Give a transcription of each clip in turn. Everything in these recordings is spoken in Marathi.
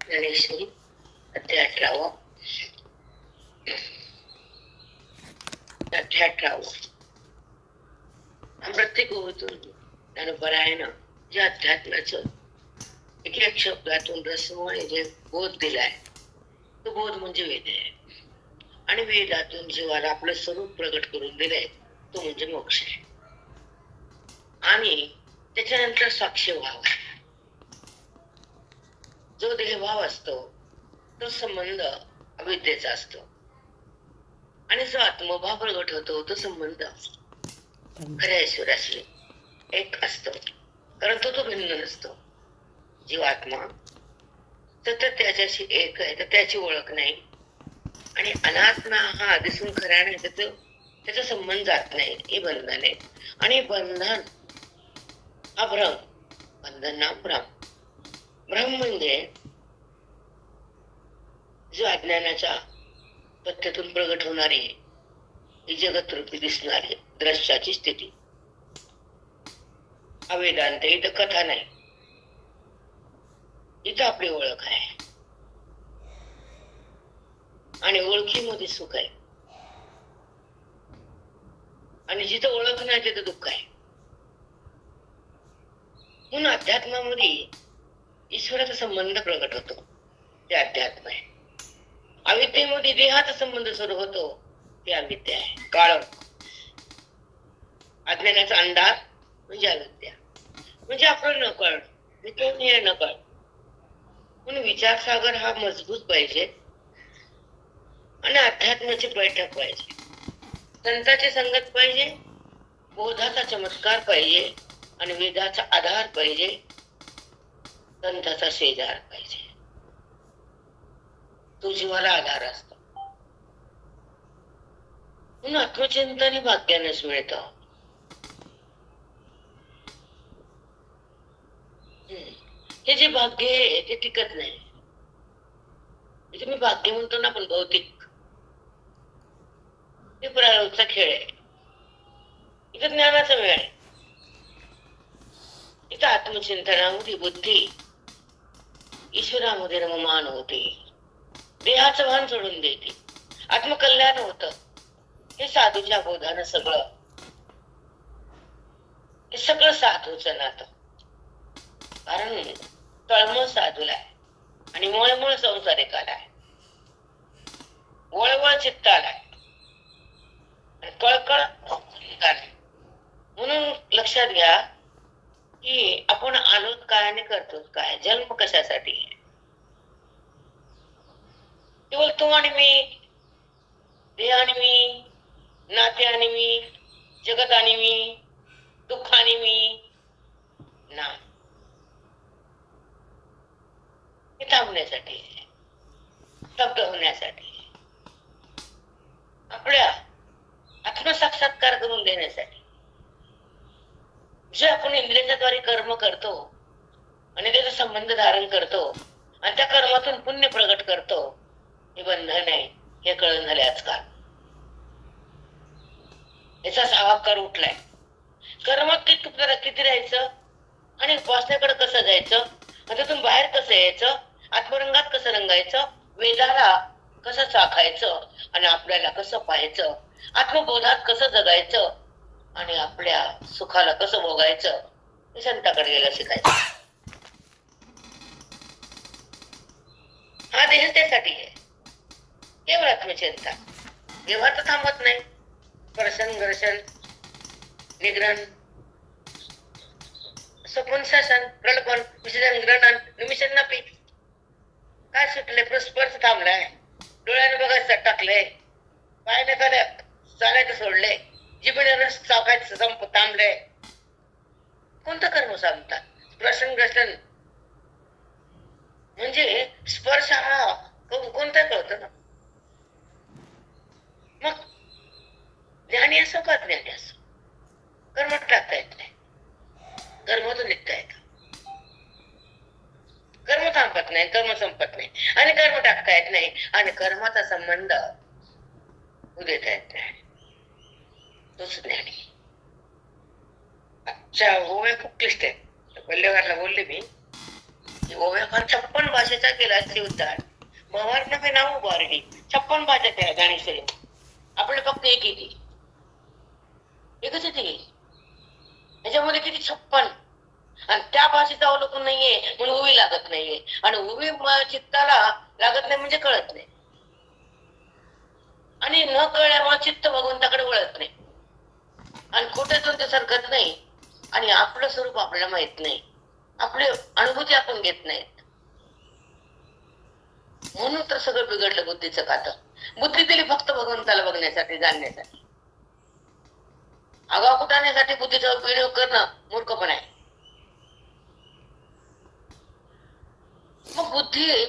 ज्ञानेश्वरी अध्याय 18. प्रत्येक ओळीतून ज्ञानोबरायानं जे अध्यात्माचं एक एक शब्दातून रसमय जे बोध दिलाय तो बोध म्हणजे वेद आहे. आणि वेदातून जीवाला आपलं स्वरूप प्रगट करून दिलंय तो म्हणजे मोक्ष आहे. आणि त्याच्यानंतर साक्ष भाव, जो देहभाव असतो तो संबंध अविद्येचा असतो आणि जो आत्मभाव प्रगट होतो तो संबंध खऱ्या ईश्वराशी एक असतो, परंतु तो भिन्न नसतो. जीवात्मा सतत त्याच्याशी एक आहे तर त्याची ओळख नाही, आणि अनात्मा हा दिसून खरा नाही तर त्याचा संबंध जात नाही. हे बंधन आहे. आणि बंधन हा भ्रम, बंधन ना भ्रम. भ्रम म्हणजे जो अज्ञानाच्या पद्धतीतून प्रगट होणारी ही जगत रूपी दिसणारी दृश्याची स्थिती. हा वेदांत. इथं कथा नाही, इथं आपली ओळख आहे आणि ओळखीमध्ये सुख आहे. आणि जिथं ओळख नाही तिथं दुःख आहे. म्हणून अध्यात्मामध्ये ईश्वराचा संबंध प्रगट होतो, ते अध्यात्म आहे. अविद्येमध्ये देहाचा संबंध सुरू होतो, ते अविद्या आहे. काळ, अज्ञानाचा अंधार म्हणजे अविद्या, म्हणजे आपण नकळ, हे नकळ. म्हणून विचारसागर हा मजबूत पाहिजे आणि अध्यात्माची बैठक पाहिजे, संतांची संगत पाहिजे, बोधाचा चमत्कार पाहिजे आणि वेदाचा आधार पाहिजे, संताचा शेजार पाहिजे. तो जीवाला आधार असतो. म्हणून आत्मचिंतन हे भाग्यानेच मिळतं. हे जे भाग्य आहे ते टिकत नाही. मी भाग्य म्हणतो ना आपण भौतिक, हे प्रारब्धचा खेळ आहे. इथं ज्ञानाचा वेळ आहे. इथं आत्मचिंतनामध्ये बुद्धी ईश्वरामध्ये रममान होते, देहाचं भान सोडून देते, आत्मकल्याण होत. हे साधूच्या बोधानं हे सगळं साधूचं नातं. कारण तळमळ साधूला आहे आणि मळमळ संसारिकाला आहे, वळवळ चित्ताला आहे आणि कळकळ. म्हणून लक्षात घ्या की आपण आलोत काय आणि करतोच काय, जन्म कशासाठी. केवळ तू आणि मी, देह आणि मी, नाते आणि मी, जगत आणि मी, दुःख आणि मी नाही. हे थांबण्यासाठी, स्तब्ध होण्यासाठी, आपल्या आत्मसाक्षात्कार करून देण्यासाठी. जे आपण इंद्रियांद्वारे कर्म करतो आणि त्याचा संबंध धारण करतो आणि त्या कर्मातून पुण्य प्रगट करतो, हे बंधन आहे. हे कळून झाले आजकाल. याचा हाहाकार उठलाय. कर्मात किती राहायचं आणि उपासनेकडे कसं जायचं, त्यातून बाहेर कसं यायचं, आत्मरंगात कसं रंगायचं, वेदाला कसं चाखायचं आणि आपल्याला कसं पाहायचं, आत्मबोधात कसं जगायचं आणि आपल्या सुखाला कसं भोगायचं, हे संताकडे गेलं शिकायचं. हा देह त्यासाठी आहे. केवळ आत्मचिंता. व्यवहार तर थांबत नाही. स्पर्शन, घर्षण, निग्रहण, सपन, शासन, प्रलपन, विसर्जन, ग्रहण, निमिषण, नापी. काय सुटले? स्पर्श थांबलाय, डोळ्याने बघायचं टाकलंय, पायाने चालायचं सोडले, जिभेने रस चाकायचं थांबलंय. कोणतं कर्म सांगतात? स्पर्शन, घर्षण म्हणजे स्पर्श हा कोणता कळतं ना. मग ज्ञानी असो का ज्ञानी असो, कर्म टाकता येत नाही, कर्मातून निघता येत. कर्म थांबत नाही, कर्म संपत नाही आणि कर्म टाकता येत नाही आणि कर्माचा संबंध देता येत नाही. तोच ज्ञानी. अच्छा, होय, खूप क्लिष्ट आहे. पल्लेवारला बोलले मी, ओव्याकार 56 भाषेचा केला असे उद्धार. महाभारत में नाव उभारली 56 भाषा त्या ज्ञानेश्वरी. आपले फक्त एकच येते. त्याच्यामध्ये किती 56. आणि त्या भाषेचं अवलोकन नाहीये म्हणून उभी लागत नाहीये. आणि उभी चित्ताला लागत नाही म्हणजे कळत नाही. आणि न कळल्यामुळे चित्त भगवंताकडे वळत नाही. आणि खोट्यातून ते सरकत नाही. आणि आपलं स्वरूप आपल्याला माहित नाही. आपली अनुभूती आपण घेत नाही. म्हणून तर सगळं बिघडलं बुद्धीचं खातं. बुद्धी दिली फक्त भगवंताला बघण्यासाठी, जाणण्यासाठी. आगाऊ कुटाण्यासाठी बुद्धीचा उपयोग करणं मूर्खपण आहे. मग बुद्धी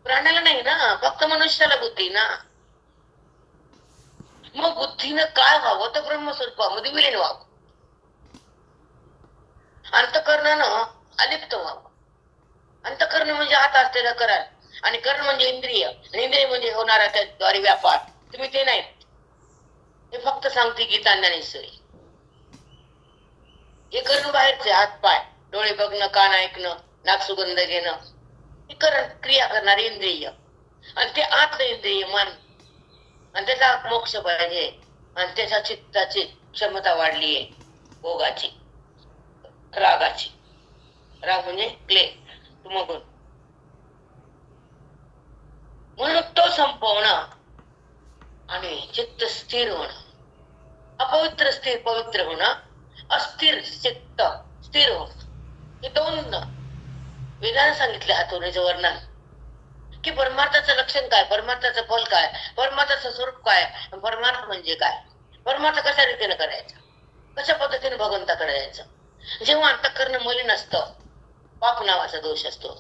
प्राण्याला नाही ना, फक्त मनुष्याला बुद्धी ना. मग बुद्धीनं काय व्हावं तर ब्रह्मस्वरूपामध्ये विलीन व्हावं. अंतःकरणानं अलिप्त व्हावं. अंतःकरण म्हणजे आत असलेलं करण. आणि करण म्हणजे इंद्रिय. इंद्रिय म्हणजे होणारा त्याद्वारे व्यापार. तुम्ही ते नाही. हे फक्त सांगते गीता ज्ञानेश्वरी. हे करण बाहेरचे, हात पाय, डोळे बघणं, कान ऐकणं, नाक सुगंध घेणं, हे करण क्रिया करणारे इंद्रिय. आणि ते आतलं इंद्रिय मन. आणि त्याचा मोक्ष पाहिजे. आणि त्याच्या चित्ताची क्षमता वाढलीये भोगाची, रागाची. राग म्हणजे क्ले, तुमगुण. म्हणून तो संपवणं आणि चित्त स्थिर होणं. अपवित्र स्थिर पवित्र होणं, अस्थिर चित्त स्थिर होणं. हे दोन वेदाने सांगितले हातोरीचं वर्णन. की परमार्थाचं लक्षण काय, परमार्थाचं फल काय, परमार्थाचं स्वरूप काय, परमार्थ म्हणजे काय, परमार्थ कशा रीतीने करायचा, कशा पद्धतीने भगवंताकडे यायचं. जेव्हा अंतःकरण मलिन असतं, पाप नावाचा दोष असतो.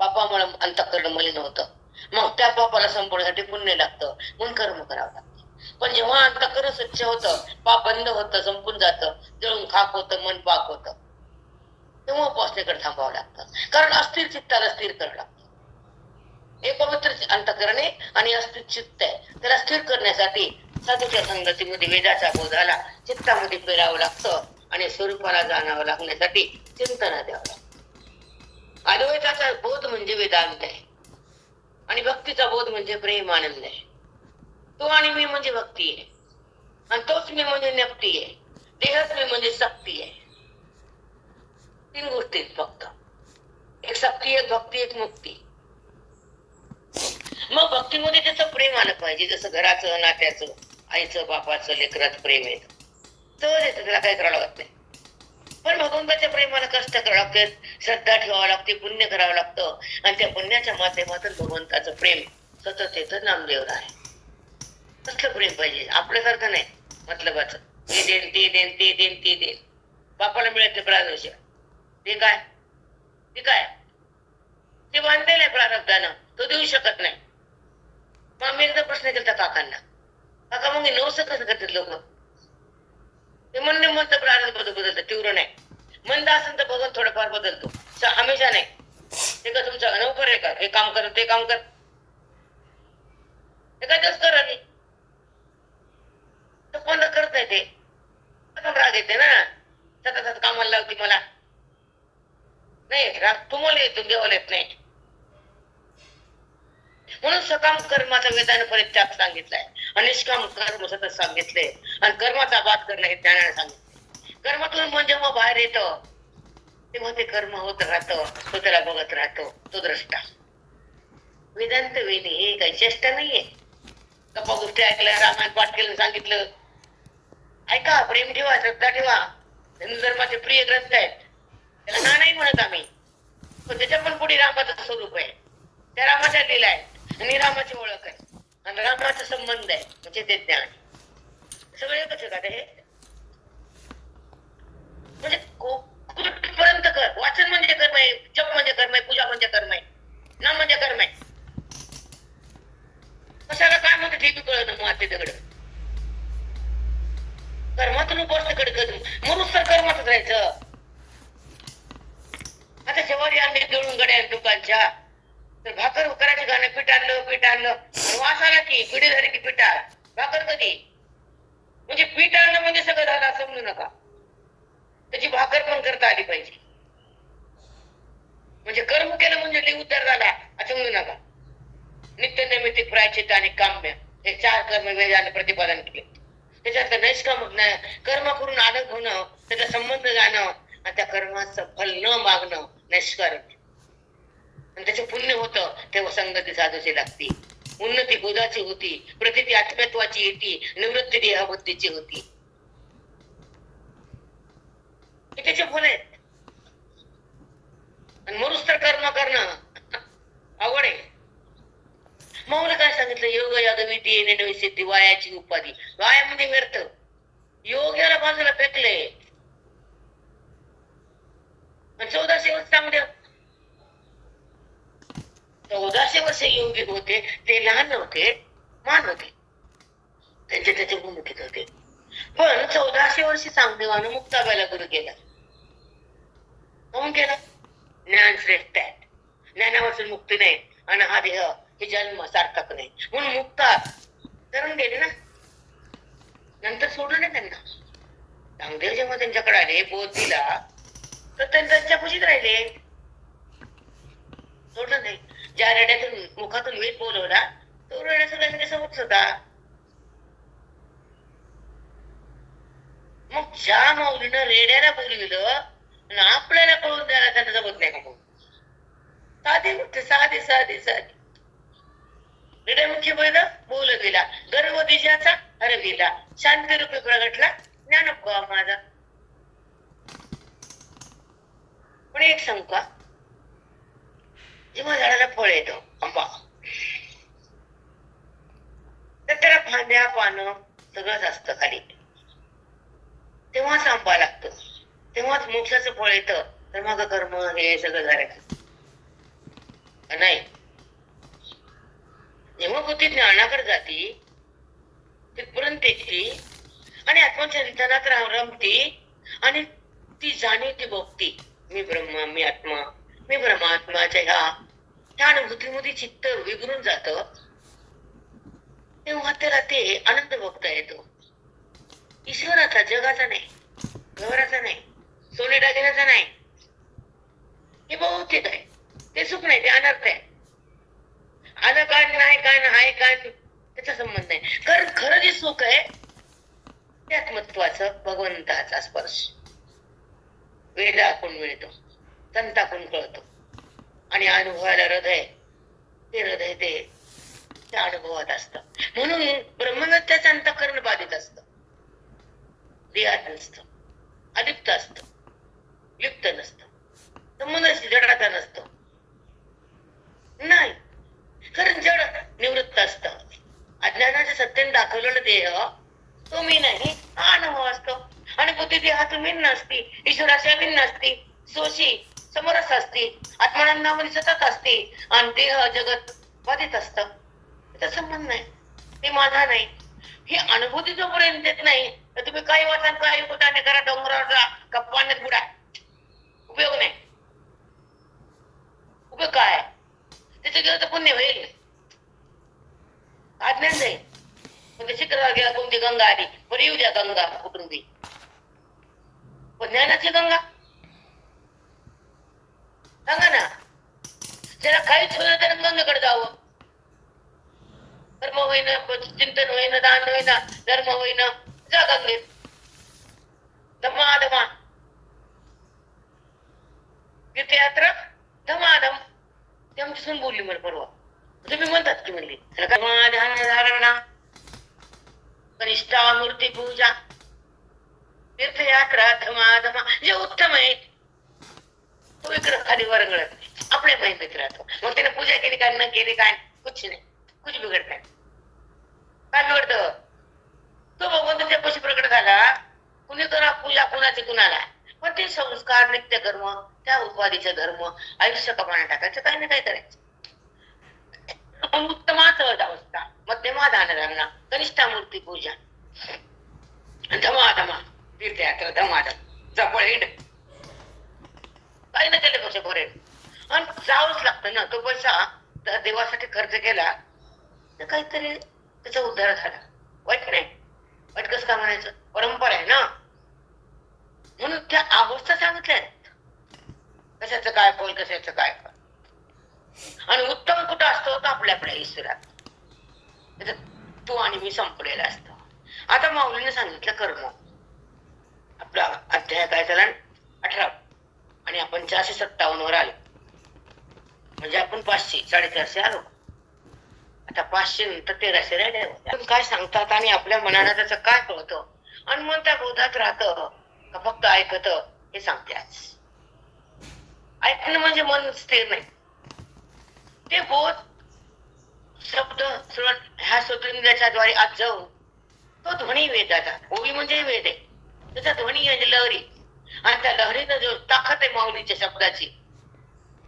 पापामुळे अंतःकरण मलिन होतं. मग त्या पापाला संपवण्यासाठी पुण्य लागतं, म्हणून कर्म करावं लागतं. पण जेव्हा अंतःकरण स्वच्छ होतं, पाप बंद होतं, संपून जातं, जळून खाक होतं, मन पाक होतं, तेव्हा उपासनेकडे थांबावं लागतं. कारण अस्थिर चित्ताला स्थिर करावं लागतं. हे पवित्र अंतःकरण आहे आणि अस्थिर चित्त आहे. त्याला स्थिर करण्यासाठी साधूच्या संगतीमध्ये वेदाचा बोधाला चित्तामध्ये पेरावं लागतं. आणि स्वरूपाला जाणावं लागण्यासाठी चिंतन द्यावं लागतं. अद्वैताचा बोध म्हणजे वेदांत आहे. आणि भक्तीचा बोध म्हणजे प्रेम आनंद आहे. तो आणि मी म्हणजे भक्ती आहे. आणि तोच मी म्हणजे नक्ती आहे. देहच मी म्हणजे शक्ती आहे. 3 गोष्टी आहेत फक्त. एक शक्ती, एक भक्ती, एक मुक्ती. मग भक्तीमध्ये त्याचं प्रेम आलं पाहिजे. जसं घराचं, नात्याचं, आईचं, बापाचं, लेकराचं प्रेम येतं तर येतं, त्याला काही करावं लागत नाही. पण भगवंताच्या प्रेमाला कष्ट करावं लागते, श्रद्धा ठेवावं लागते, पुण्य करावं लागतं. आणि त्या पुण्याच्या माध्यमातून भगवंताचं प्रेम सतत येतं. नामदेव आहे. कसलं प्रेम पाहिजे, आपल्यासारखं नाही मतलबाचं. हे देन, ते देन, ते देन, ते देन. बापाला मिळत प्रारब्ध. ते काय, ते काय, ते बांधलेलं आहे प्रारब्धानं, तो देऊ शकत नाही. मग मी एकदा प्रश्न केला काकांना, काका मग नवस कसं करतात लोक? ते म्हणणे म्हणतं प्रारब्ध बदलतं, तीव्र नाही. मंद असेल तर भगवंत थोडंफार बदलतो, हमेशा नाही. ते का तुमचा नोकर आहे का, हे काम कर ते काम कर, हे काय तस कर आधी पण करत नाही. ते राग येते ना, सतत कामाला लावते मला. नाही, राग तुम्हाला येतो, देवाला येत नाही. म्हणून सकाम कर्माचा वेदाने परित्याग सांगितलाय आणि निष्काम कर्म सतत सांगितले. आणि कर्माचा बात करणं हे ज्ञानाने सांगितले. कर्मातून मन जेव्हा बाहेर येतं तेव्हा ते कर्म होत राहतं, तो त्याला बघत राहतो, तो द्रष्टा. वेदांत वेणी हे काही चेष्टा नाहीये. गप्पा गोष्टी ऐकल्या, रामायण पाठ केलं, सांगितलं. ऐका, प्रेम ठेवा, श्रद्धा ठेवा. हिंदू धर्माचे प्रिय ग्रंथ आहेत, त्याला ना नाही म्हणत आम्ही. पण त्याच्या पण पुढे रामाचं स्वरूप आहे, त्या रामाच्या लीला आहे आणि रामाची ओळख आहे आणि रामाचा संबंध आहे, म्हणजे ते ज्ञान. सगळं एकच आहे का ते? म्हणजे कुठपर्यंत कर. वाचन म्हणजे कर्म आहे, जप म्हणजे कर्म आहे, पूजा म्हणजे कर्म आहे, नाम म्हणजे कर्म आहे. कशाला काय म्हणते ते बी कळत माते दगड. कर्मातून उपासनेकडे करून म्हणून तर कर्मातच राहायचं. आता शेवारी आणली गिळून गड्या दुकानच्या, तर भाकर करायची गाणं, पीठ आणलं वास आला की पिढी झाली की पीठ आला, भाकर कधी? म्हणजे पीठ आणलं म्हणजे सगळं झालं समजू नका. त्याची भाकर पण करता आली पाहिजे. म्हणजे कर्म केलं म्हणजे लई उद्धार झाला असं म्हणू नका. नित्य नैमित्तिक प्रायश्चित्त आणि काम्य हे 4 कर्म वेदाने प्रतिपादन केले. त्याच्यात नैष्काम कर्म करून आनंद होणं, त्याचा संबंध जाणं आणि त्या कर्माचं फल न मागणं नैष्कारण. आणि त्याचे पुण्य होतं तेव्हा संगती साधूची लागती, उन्नती बोधाची होती, प्रतिती आत्मत्वाची येती, निवृत्ती देहबुद्धीची होती. हे त्याचे फल आहेत. आणि मनुष्य तर कर्म करणं आवड आहे. मौन काय सांगितलं? योग यागविती येणे सिद्धी वायाची उपाधी. वाया म्हणजे व्यर्थ. योग याला बाजूला फेकले. 1400 वर्ष चांगले 1400 वर्ष योगी होते. ते लहान नव्हते, मान होते, त्यांचे त्याचे भूमिकेत होते. पण 1400 वर्षी चांगदेवानं मुक्ताबाईला गुरु केला. म्हणून केला ज्ञान श्रेष्ठ आहे, ज्ञानापासून मुक्ती नाही आणि हा देह हे जन्म सार्थक नाही म्हणून मुक्ता करून गेले ना. नंतर सोडलं नाही त्यांना. चांगदेव जेव्हा त्यांच्याकडे आले बोध दिला तर त्यांच्या खुशीत राहिले, सोडलं नाही. ज्या रेड्यातून मुखातून वेद बोलवला तो रेड्या सगळ्यांच्या समोरच होता. मग ज्या माऊलीनं रेड्याला बोलविलं आणि आपल्याला कळून द्यायला त्यांना जमत नाही का? मग साधी गोष्ट, साधी साधी साधी. रेड्या मुख्य बैल बोल गेला, गर्व दिशाचा हरविला, शांती रूपी प्रगटला ज्ञानोबा माझा. पण एक सांगू का? जेव्हा झाडाला फळ येतं आंबा, तर त्याला फांद्या पानं सगळंच असतं खाली, तेव्हाच आंबा लागतो, तेव्हाच मोक्षाचं फळ येतं. तर मग कर्म हे सगळं झालं का नाही? जेव्हा बुद्धी ज्ञानाकडे जाती तिथपर्यंत येते आणि आत्मचिंतनात रमती आणि ती जाणीव बघती मी ब्रह्मा, मी आत्मा, मी परमात्माच्या ह्या अनुभूतीमध्ये चित्त विगरून जात. तेव्हा त्याला ते आनंद बघता येतो. ईश्वराचा, जगाचा नाही, व्यवहाराचा नाही, सोने दागिन्याचा नाही. हे भौतिक आहे, ते सुख नाही, ते अनर्थ आहे. आलं काय नाही काय आहे काय त्याचा संबंध नाही. कारण खरं जे सुख आहे ते आत्मत्वाचं भगवंताचा स्पर्श वेदाकडून मिळतो, संताकडून कळतो आणि अनुभवाला हृदय, ते हृदय ते त्या अनुभवात असतं. म्हणून ब्रह्मविद्याचं अंतःकरण बाधित असतं, देहात नसतं, अलिप्त असतं, लिप्त नसतं, संबंध जडाचा नसतो. नाही, कारण जड निवृत्त असत. अज्ञानाच्या सत्तेने दाखवलेलं देह तो मी नाही हा अनुभव असतो. आणि बुद्धी देहातून भिन्न असती, ईश्वराच्या भिन्न असती, सोशी समरस असती, आत्मानंदामध्ये सतत असते आणि देह जगत बाधित असत. त्याचा संबंध नाही, ते माझा नाही. ही अनुभूती जोपर्यंत येत नाही तर तुम्ही काही वाचा, काही कुठाने करा, डोंगरावर जा, कप्पाने बुडा, उपयोग नाही. उपयोग काय? त्याचं गेलं तर पुण्य होईल, अज्ञान जाईल. म्हणजे शिखरावर गेला कोणती गंगा आली, पण येऊ द्या गंगा कुठून बी, पण ज्ञानाची गंगा सांगा ना. ज्याला काहीच होईना त्याने गंगेकडे जावं. कर्म होईना, चिंतन होईना, दान होईना, धर्म होईना, जा गंगेत. धमाधमा तीर्थयात्रा धमाधम. ते आमची सून बोलली मला परवा. तुम्ही म्हणतात की म्हणली धारणा, कनिष्ठा मूर्ती पूजा, तीर्थयात्रा धमाधमा. जे उत्तम आहे तो इकडं खाली वरंगळत नाही, आपल्या माहितीत राहतो. मग त्याने पूजा केली काय न केली काय कुछ नाही, कुछ बिघडत नाही. काय बिघडत? तो भगवंत त्या पशी प्रकट झाला. कुणी करा पूजा कुणाची कुणाला, पण ते संस्कार, नित्य कर्म, त्या उपाधीचे धर्म आयुष्य कमाने टाकायचं, काही ना काही करायचं. उत्तमाच अवस्था, मध्यमा दानधर्म, कनिष्ठा मूर्ती पूजा, धमाधमा तीर्थयात्रा धमाधम जपळ हिंड. काही ना केल्यापेक्षा बरे. आणि जावंच लागतं ना. तो पैसा त्या देवासाठी खर्च केला तर काहीतरी त्याचा उद्धार झाला. वाईट नाही, वाईट कसं का म्हणायचं, परंपरा आहे ना. म्हणून त्या अवस्था सांगितल्या कशाचं काय फल, कशाचं काय फल. आणि उत्तम कुठं असतो तर आपल्या ईश्वरात. तू आणि मी संपलेला असतो. आता माऊलीने सांगितलं कर्म. आपला अध्याय काय झाला 18 आणि आपण 457 वर आलो. म्हणजे आपण 500 450 आलो. आता 500 नंतर 1300 राहिले. काय सांगतात आणि आपल्या मनाला त्याचं काय कळतं आणि मन त्या बोधात राहतं का फक्त ऐकत हे सांगते. आज ऐकणं म्हणजे मन स्थिर नाही. ते बोध शब्द ह्या स्वतंत्राच्या द्वारे आज जाऊन तो ध्वनी वेदाचा. ओवी म्हणजे वेद आहे, त्याचा ध्वनी म्हणजे लहरी. आणि त्या लहरीनं जो ताकद आहे माऊलीच्या शब्दाची,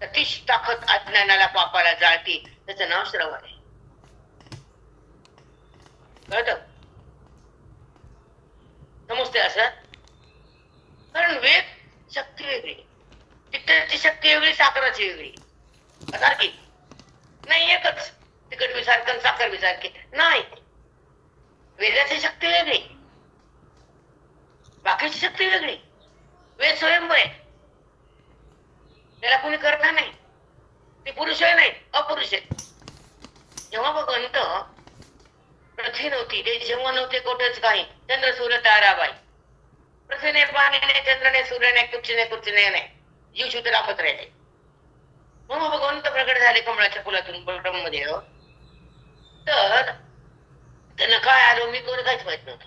तीच ताकद अज्ञानाला पापाला जाळती. त्याचं नाव श्रवण आहे. कळत समजते असं. कारण वेद शक्ती वेगळी, तिखटाची शक्ती वेगळी, साखराची वेगळी. सारखी नाही, एकच. तिखट बी सारखं, साखर बी सारखी नाही. वेदाची शक्ती वेगळी, बाकीची शक्ती वेगळी. वेद स्वयंभू आहे, त्याला कोणी करता नाही. ते पुरुष आहे नाही, अपरुष आहे. जेव्हा भगवंत पृथ्वी नव्हती, ते जेव्हा नव्हते कुठेच काही, चंद्र सूर्य ताराबाई. पृथ्वीने पाणी नाही, चंद्रने सूर्य नाही, कुक्षीने कुक्षीने नाही, जीव शुद्ध रामत राहिले. मग भगवंत प्रकट झाले कमळाच्या फुलातून ब्रह्मदेव. तर त्यांना काय आलो मी कोण काहीच माहित नव्हतं.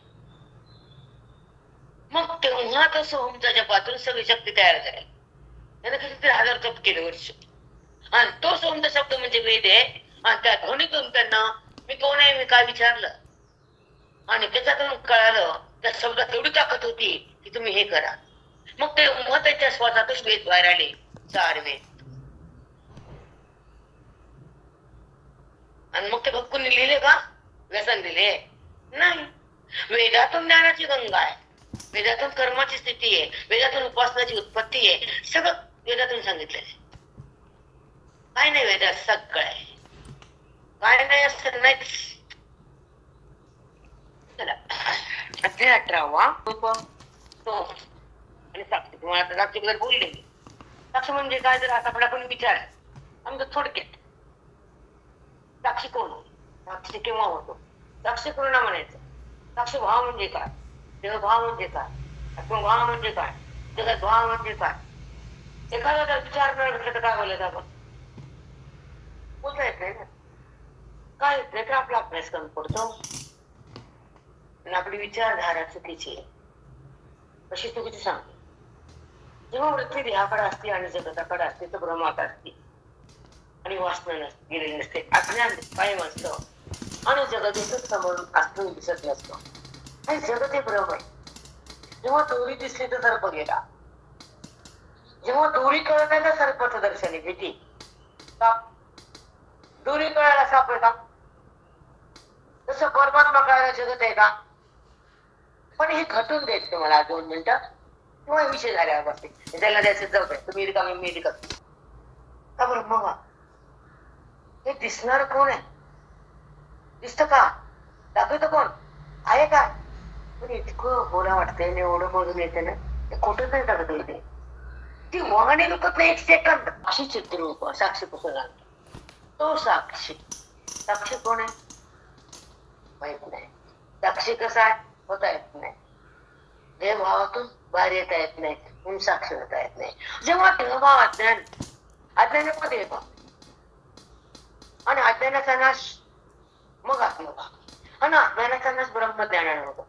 मग तेव्हा तर सोहमच्या जपातून सगळी शक्ती तयार झाली. त्याने किती 1000 जप केले वर्ष. आणि तो सोहमचा शब्द म्हणजे वेद आहे. आणि त्या ध्वनीतून त्यांना मी कोण आहे, मी काय विचारलं. आणि त्याच्यातून कळालं त्या शब्दात एवढी ताकद होती की तुम्ही हे करा. मग ते त्याच्या श्वासातच वेद बाहेर आले, 4 वेद. आणि मग ते भक्कून लिहिले का, व्यसन दिले नाही. वेदातून ज्ञानाची गंगा आहे, वेदातून कर्माची स्थिती आहे, वेदातून उपासनाची उत्पत्ती आहे. सगळं वेदातून सांगितलेलं आहे. काय नाही वेदात सगळं आहे, काय नाही असं नाहीच. चला अध्याय 18 आणि साक्षी. तुम्हाला आता साक्षी बद्दल बोलले. साक्ष म्हणजे काय, जर आता आपण विचार आमचं थोडक्यात. साक्षी कोण, साक्षी केव्हा होतो, साक्षी पूर्ण म्हणायचं. साक्षी भाव म्हणजे काय, देहभाव म्हणजे काय, आत्मभाव म्हणजे काय, जगत भाव म्हणजे काय. एखादा विचार न घेतला तर काय बोलायचं आपण, बोलता येत नाही ना. काय येत नाही तर आपला अभ्यास कमी पडतो आणि आपली विचारधारा चुकीची आहे. कशी चुकीची सांगते. जेव्हा वृत्ती देहाकडे असते आणि जगताकडे असते तर भ्रमात असते आणि वासना गेलेली नसते. अज्ञान कायम असतं आणि जगत एकच समोर असतं, दिसत नसतं. आणि जगत हे भ्रम आहे. जेव्हा दोरी दिसली तर सर्प गेला, जेव्हा दोरी कळत नाही तर सर्पाचं दर्शन आहे. भीती दोरी कळायला साप आहे का, तसं परमात्मा कळायला जगत आहे का. पण हे घटून द्यायचं तुम्हाला 2 मिनिटं किंवा विषय झाल्यावर बसते. त्याला द्यायचं जाऊ द्या, तुम्ही रिकामी मी रिकामी का बरं. मग हे दिसणार कोण आहे, दिसत का, दाखवतो कोण आहे का. पण इतकं बोला वाटतंय, एवढं मधून येते ना, ते कुठं नाही टाकत येते. ती वाहने लुकत नाही 1 सेकंद. अशी चित्ररूप साक्षी कसं घालतो तो साक्षी. साक्षी कोण आहे माहित नाही. साक्षी कसा आहे होता येत नाही. देहभावातून बाहेर येता येत नाही, म्हणून साक्षी होता येत नाही. जेव्हा देहभाव अज्ञान, अज्ञानाचा देहभाव आणि अज्ञानाचा नाश मग आत्मभाव आणि अज्ञानाचा नाश ब्रह्मज्ञानाने होतो.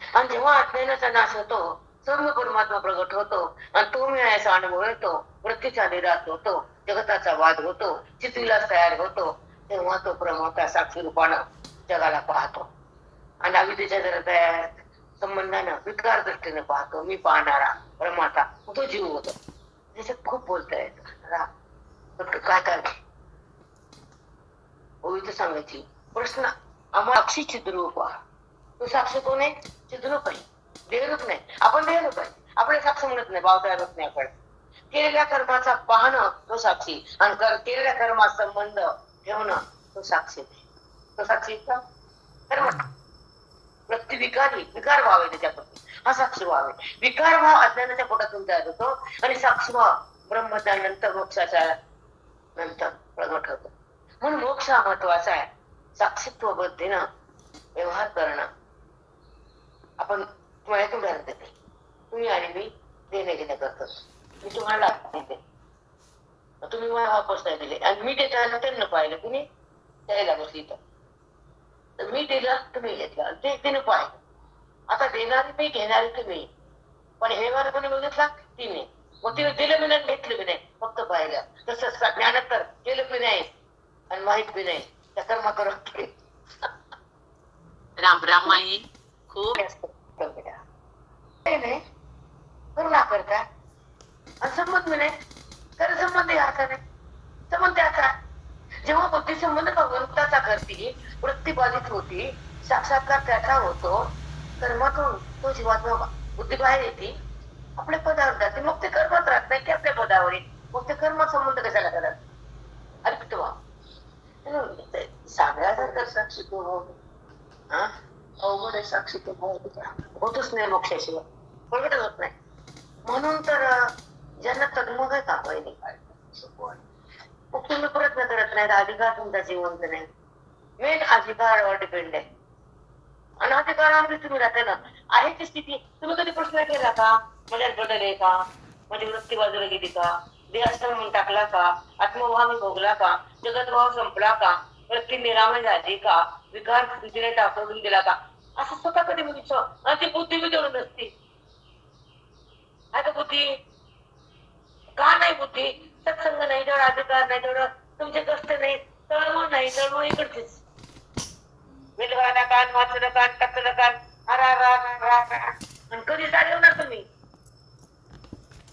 आणि जेव्हा अज्ञानाचा नाश होतो सर्व परमात्मा प्रगट होतो आणि तो मिळायचा अनुभव येतो. वृत्तीचा निराश होतो, जगताचा वाद होतो, चित्तविलास तयार होतो. तेव्हा तो परमात्मा साक्षी रूपानं जगाला पाहतो आणि अविद्येच्या जरा संबंधानं विकार दृष्टीने पाहतो. मी पाहणारा परमात्मा तो जीव होतो. त्याच्यात खूप बोलता येतं. काय काय ओळीत सांगायची प्रश्न आम्हाला अक्षी चिद्रूप. तो साक्ष कोण आहे, चिद्रूप आहे, देहरूप नाही. आपण देहरूप आहे, आपण साक्ष म्हणत नाही, भाव तयार होत नाही. आपण केलेल्या कर्माचा पाहणं तो साक्षी आणि केलेल्या कर्माचा संबंध ठेवणं तो साक्षी. तो साक्षी कर्म प्रतिविकारी विकार भाव आहे त्याच्याप्रती, हा साक्षी भाव आहे. विकार भाव अज्ञानाच्या पोटातून तयार होतो आणि साक्षी भाव ब्रह्मच्या नंतर मोक्षाच्या नंतर प्रगट होतो. म्हणून मोक्ष हा महत्वाचा आहे. साक्षीत्व बुद्धीनं व्यवहार करणं. आपण तुम्हाला एक उदाहरण देते. तुम्ही आणि मी देणे घेणे करतो. मी तुम्हाला देते, तुम्ही मला वापस नाही दिले आणि मी त्याच्यानंतर न पाहिलं, तुम्ही द्यायला बसली तर मी दिलं, तुम्ही घेतलं आणि ते तिने पाहिलं. आता देणारी मी, घेणारी तुम्ही, पण हे मला कोणी बघितला तिने. मग तिने दिलं बी नाही, घेतलं बी नाही, फक्त पाहिलं. तसं ज्ञानात तर केलं बी नाही आणि माहित बी नाही, त्या कर्मा करत राम राम आई. खूप नाही करुणा करता आणि संबंध बी नाही. खरं संबंध याचा नाही, संबंध त्याचा. जेव्हा बुद्धी संबंध भगवंताचा करते, वृत्तीबाधित होती, साक्षात्कार त्याचा होतो, कर्मातून तो जीवात्मा बुद्धी बाहेर येते, आपल्या पदावर जाते. मग ते कर्मात राहत नाही की आपल्या पदावर येईल. मग ते कर्मात संबंध कशाला करत? अरे तो सांगायसारखं साक्षी तो हा अवघड आहे. साक्षी तो होतच नाही मोक्षाशिवाय, प्रगटच होत नाही. म्हणून तर ज्यांना तगमग आहे का पहिले काय मग तुम्ही प्रयत्न करत नाही, अधिकार तुमचा जिवंत नाही. मेन अधिकारावर डिपेंड आहे. आणि अधिकारामध्ये तुम्ही राहता ना, आहे ती स्थिती. तुम्ही कधी प्रश्न केला का माझ्यात बदल आहे का, माझी वृत्ती बाजूला गेली का, देहस्थान म्हणून टाकला का, आत्मभाव मी भोगला का, जगतभाव संपला का, वृत्ती निरामय झाली का, विकार तिने टाकून दिला का, असं स्वतः कधी बघितलं. आणि ती बुद्धी बी तेवढी नसती. आता बुद्धी का नाही? बुद्धी सत्संग नाही, तेवढा अधिकार नाही, तेवढं तुमचे कष्ट नाही, तळमळ नाही. तळमळ इकडचीच विलवाना कान, वाचलं कान, टाकलं कान, आणि कधी चालवणार तुम्ही?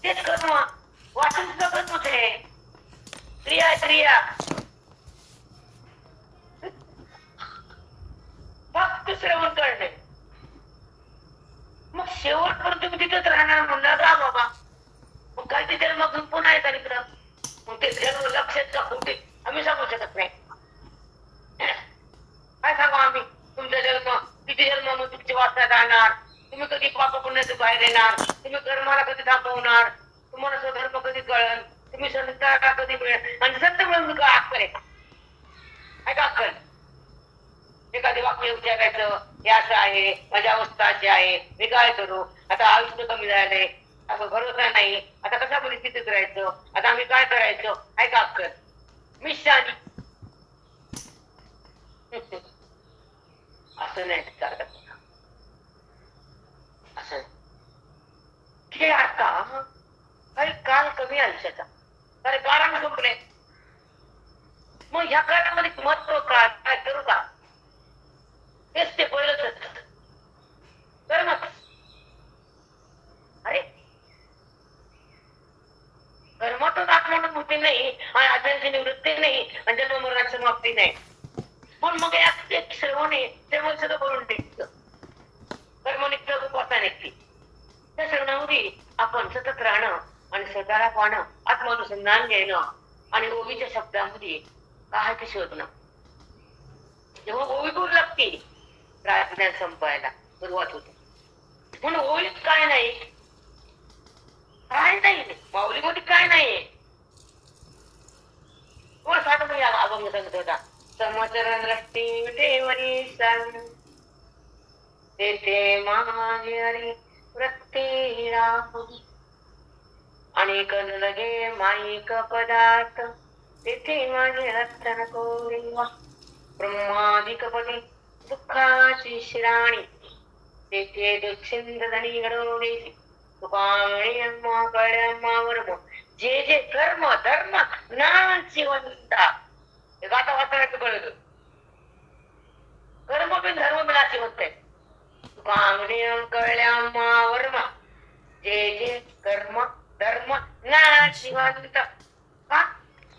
तेच कर्म वाचून सुद्धा कर्मच आहे. क्रिया क्रिया फक्त श्रवण करणे. मग शेवटपर्यंत तुम्ही तिथेच राहणार म्हणणार राहा बाबा. मग काय ते जन्म घेऊन पुन्हा येतात इकडं. मग ते जन्म लक्षात का कुठे आम्ही सांगू शकत नाही. काय सांगू आम्ही? तुमचा जन्म किती जन्म, मग तुमची वार्ता राहणार, तुम्ही कधी पाप पुण्याचं बाहेर येणार, तुम्ही कर्माला कधी दाखवणार, तुम्हाला स्वधर्म कधी कळेल, तुम्ही संताला कधी मिळेल. आणि संत मिळून का अक्कल आहे का? अक्कल एखादी वाक्य विचारायचं, हे असं आहे, माझी अवस्था अशी आहे, मी काय करू, आता आयुष्य कमी झालंय, असं भरोसा नाही, आता कशा परिस्थितीत राहायचं, आता आम्ही काय करायचं, आहे का अक्कल? मी शानी असं नाही चालत. असं हे आता काही काळ कमी आयुष्याचा, कारण काळाने संपले. मग ह्या काळामध्ये महत्व काय करू का? तेच ते पहिलंच तर मग अरे कर्मातून आत्मानुभूती नाही आणि आत्म्याची निवृत्ती नाही आणि जन्म मरणाची समाप्ती नाही. पण मग एक श्रवण आहे, श्रवण सगळं करून निघतं. कर्म निघतं, उपासना निघते. त्या श्रवणामध्ये आपण सतत राहणं आणि स्वतःला पाहणं, आत्मानुसंधान घेणं आणि ओवीच्या शब्दामध्ये काय ते शोधणं. जेव्हा ओवी दूर लागते, प्रार्थना संपायला सुरुवात होते. म्हणून ओळीत काय नाही, काय नाही, माऊलीमध्ये काय नाहीये. कोण साधन अभंग सांगत होता, समचरण दृष्टी देवरी सांग तेथे माझी हरी वृत्ती राहुली आणि कन लगे माईक पदार्थ तेथे माझे रत्न कोरिवा ब्रह्मादिकपदी दुःखाची शिराणी तेथे दुच्छिंद धनी घडवणे तुकामणी अम्मा कळ्याम्मा वर्म जे जे कर्म धर्म ना जिवंता हे गाता वाचण्याचं कळलं. कर्म बिन धर्म बिना जिवंत आहे. तुकामणी कळ्याम्मा वर्म जे जे कर्म धर्म ना जिवंत. का?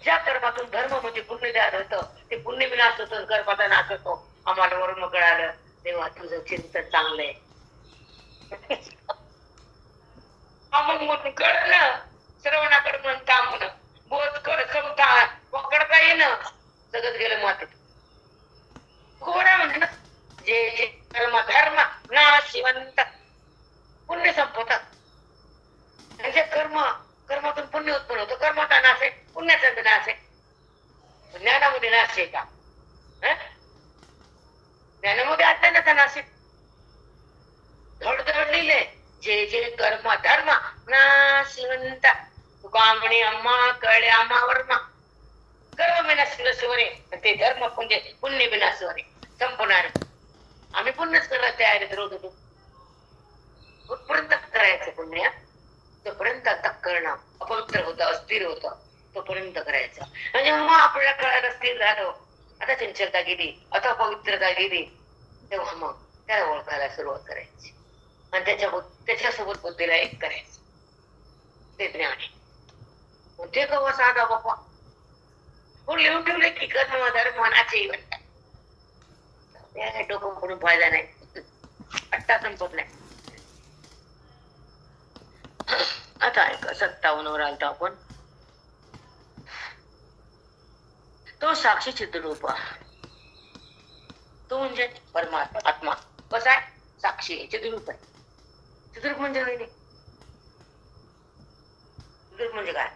ज्या कर्मातून धर्म म्हणजे पुण्य द्यार होतं, ते पुण्य विनाश होतं, कर्माचा नाश होतो. आम्हाला वरून कळालं, तेव्हा तुझं चिंतन चांगलंय. मग म्हणून कळलं श्रवणाकडे म्हणता म्हणून बोध कर समता पकडता येणं सगळं गेलं मातीत. घोडा म्हणजे जे जे कर्म धर्म नाशिवंत. पुण्य संपवतात. म्हणजे कर्मातून पुण्य उत्पन्न होतं. कर्माचा नाश आहे, पुण्याचा बी नाश आहे. ज्ञानामध्ये नाश आहे का? ज्ञानामध्ये अज्ञानाचा नाश आहे. धडधड लिहिले, जे जे कर्म धर्म नाशिवंत. तुका म्हणे अम्मा कळे आम्हा वर्मा. कर्म विनाशवरे ते धर्म म्हणजे पुण्य विनाशवरे संपणार. आम्ही पुण्यच करायला तयार आहेत रोज. कुठपर्यंत करायचं पुण्य? तोपर्यंत आता करणं अपवित्र होतं, अस्थिर होतं, तोपर्यंत करायचं. म्हणजे मग आपल्याला कळायला स्थिर राहतो. आता चंचलता गेली, आता पवित्रता गेली, तेव्हा मग त्याला ओळखायला सुरुवात करायची आणि त्याच्यासोबत बुद्धीला एक करायचं. ते ज्ञान आहे. ते कवा साधा बाप्पा कोण लिहून ठेवले की कर्म धर्म नाचे म्हणतात. डोकं पडून फायदा नाही. अट्टा संपत नाही. आता ऐका 57 वर आलतो आपण. तो साक्षी चिद्रूप, तो म्हणजे परमात्मा आत्मा. कसा आहे? साक्षी आहे, चिद्रूप आहे. चिद्रूप म्हणजे नाही. चिद्रूप म्हणजे काय?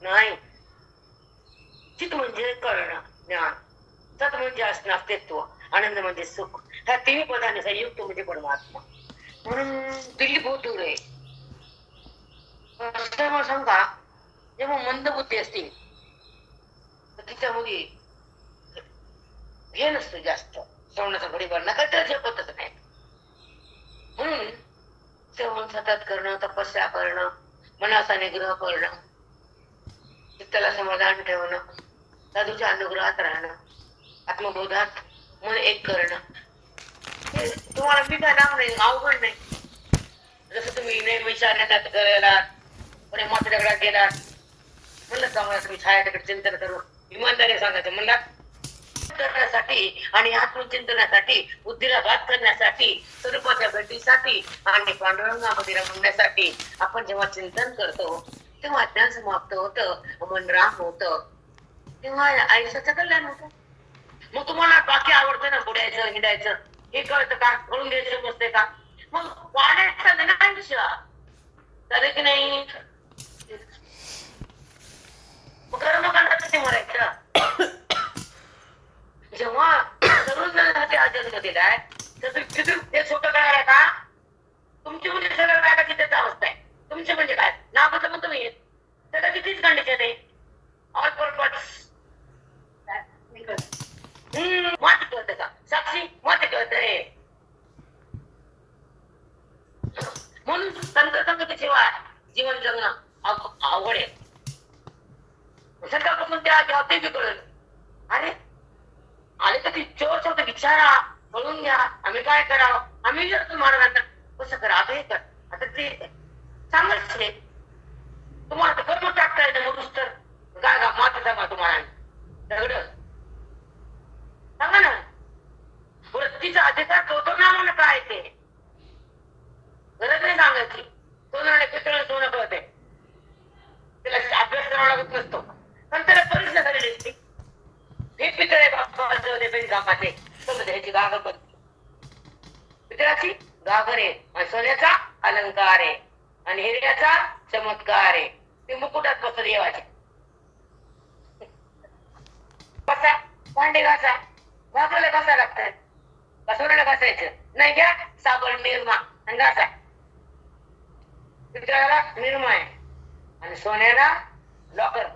नाही. चित म्हणजे कळणं, ज्ञान. सत म्हणजे असणं, अस्तित्व. आनंद म्हणजे सुख. ह्या तिन्ही पदांनी संयुक्त म्हणजे परमात्मा. म्हणून दिल्ली बहुत दूर आहे. सांगा, जेव्हा मंद बुद्धी असते तर तिच्यामध्ये हे नसतं जास्त. श्रवणाचा घडी भरणं काय तर झेपतच नाही. म्हणून श्रवण सतत करणं, तपस्या करणं, मनाचा निग्रह करणं, चित्ताला समाधान ठेवणं, साधूच्या अनुग्रहात राहणं, आत्मबोधात मन एक करणं. हे तुम्हाला मी काय नाव नाही, अवघड नाही. जसं तुम्ही नाही विचारण्यात करायला मात्र दगडात गेलात म्हणलं चांगला तुम्ही छायाकडे चिंतन करून इमानदारी सांगायचं म्हणला करण्यासाठी आणि आत्मचिंतनासाठी, बुद्धीला बात करण्यासाठी, स्वरूपाच्या भेटीसाठी आणि पांडुरंगामध्ये रमण्यासाठी आपण जेव्हा चिंतन करतो तेव्हा अज्ञान समाप्त होतं, मन राम होतं, तेव्हा आयुष्याचं कल्याण होतं. मग तुम्हाला बाकी आवडतं ना, बुडायचं हिंडायचं, हे कळतं का? म्हणून घ्यायचं बसते का? मग वाढायचं ना आयुष्य चालेल की नाही? कर्म करण्यासाठी मरायचं. जेव्हा तरुण जणांसाठी हा जन्म दिलाय तर ते छोटं काय आहे का? तुमची म्हणजे सगळं काय तिथेच अवस्था आहे. तुमचे म्हणजे काय नाव कसं म्हणतो मी सगळं तिथेच कंडिशन आहे. ऑल पर्पज माती कळतं का? साक्षी माती कळतंय. म्हणून तंत्रसंगतीशिवाय जीवन जगणं अवघड आहे. सकाळपासून त्या ते बी कळलं. अरे आले तर ती चोर होते, विचारा, कळून घ्या, आम्ही काय करावं. आम्ही जर महाराजांना कसं करा, आता हे कर, आता ते चांगलंच आहे. तुम्हाला कर्म टाकता येतं म्हणून तर गागा माता सांगा तुम्हाला दगड सांगा ना. वृत्तीचा अधिकार तो ना म्हणा काय ते गरज नाही सांगायची. सोनाने पितळ सोनं कळते, त्याला अभ्यास करावा लागत नसतो. पण त्याला परीक्षा झालेली असते. हे पितळे बाप्पा कामाचे ह्याची गागर बनते. पितळाची गागर आहे आणि सोन्याचा अलंकार आहे आणि हिऱ्याचा चमत्कार आहे. ते मुकुटात बसत येवाचे. कसा भांडे घासा, घासायला घासा लागतात का सोन्याला घासायचं नाही? घ्या साबण निरमा आणि घासा. पितळाला निरमा आहे आणि सोन्याला लॉकर.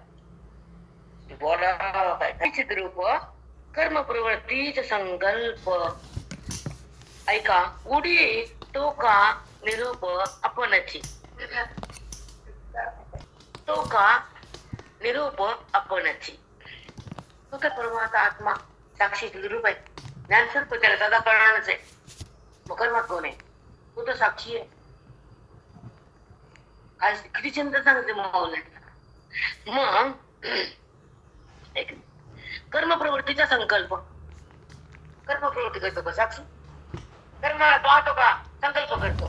बोला काय चिद्रूप कर्म प्रवृत्तीच संकल्प. ऐका, उडी टोका निरूप आपणची. टोका निरूप आपणची. तो तर परमात्मा आत्मा साक्षी चिद्रूप आहे. ज्ञानस्वरूप त्याला सदा कळणारच आहे. मग कर्मात कोण आहे? तो तर साक्षी आहे. काय किती चिंता सांगते माऊली. मग कर्म प्रवृत्तीचा संकल्प. कर्म प्रवृत्ती करतो का साक्षी? कर्म पाहतो का? संकल्प करतो.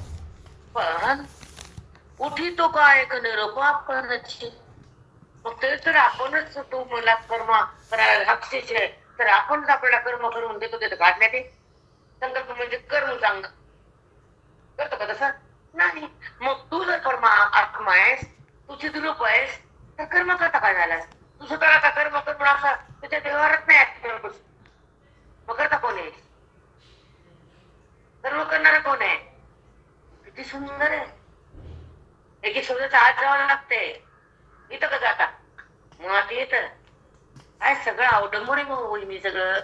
पण उठितो का एक निरोप आपणची. मग ते तर आपणच तो मला कर्म करायला साक्षीच आहे तर आपणच आपल्याला कर्म करून देतो ते काढण्यात येईल. संकल्प म्हणजे कर्म चांगलं करतो का तसं नाही. मग तू जर कर्म आत्मा आहेस, तू चिद्रूप आहेस, तर कर्म करता काय झालास? तू स्वतःला का कर्म करून असा तुझ्या व्यवहारच नाही आत्म्यावर. मग करता कोण आहे? कर्म करणारा कोण आहे? किती सुंदर आहे. एक एक शब्दाचा आत जावं लागते. इथं का जाता मुळात येत काय सगळं अवडंबन होईल. मी सगळं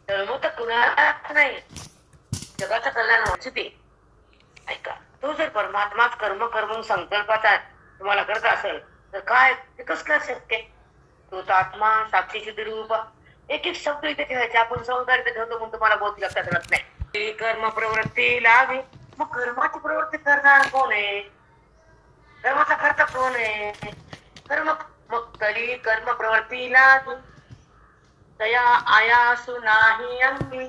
तळमळ तर कुणालाच नाही. जगाचं कल्याण व्हायचं ते. ऐका, तो जर परमात्माच कर्म कर्म संकल्पाचा तुम्हाला करत असेल तर काय ते कसं काय शक्य? तो तर आत्मा साक्षी चिद्रूप. एक एक शब्द इथे ठेवायचे. आपण संस्कार इथे ठेवतो म्हणून तुम्हाला बहुत लक्षात राहत नाही. कर्म प्रवृत्ती लागे. मग कर्माची प्रवृत्ती करणार कोण आहे? कर्माचा करता कोण आहे? कर्म. मग तरी कर्म प्रवृत्ती लागे तया आयासु नाही अंगी.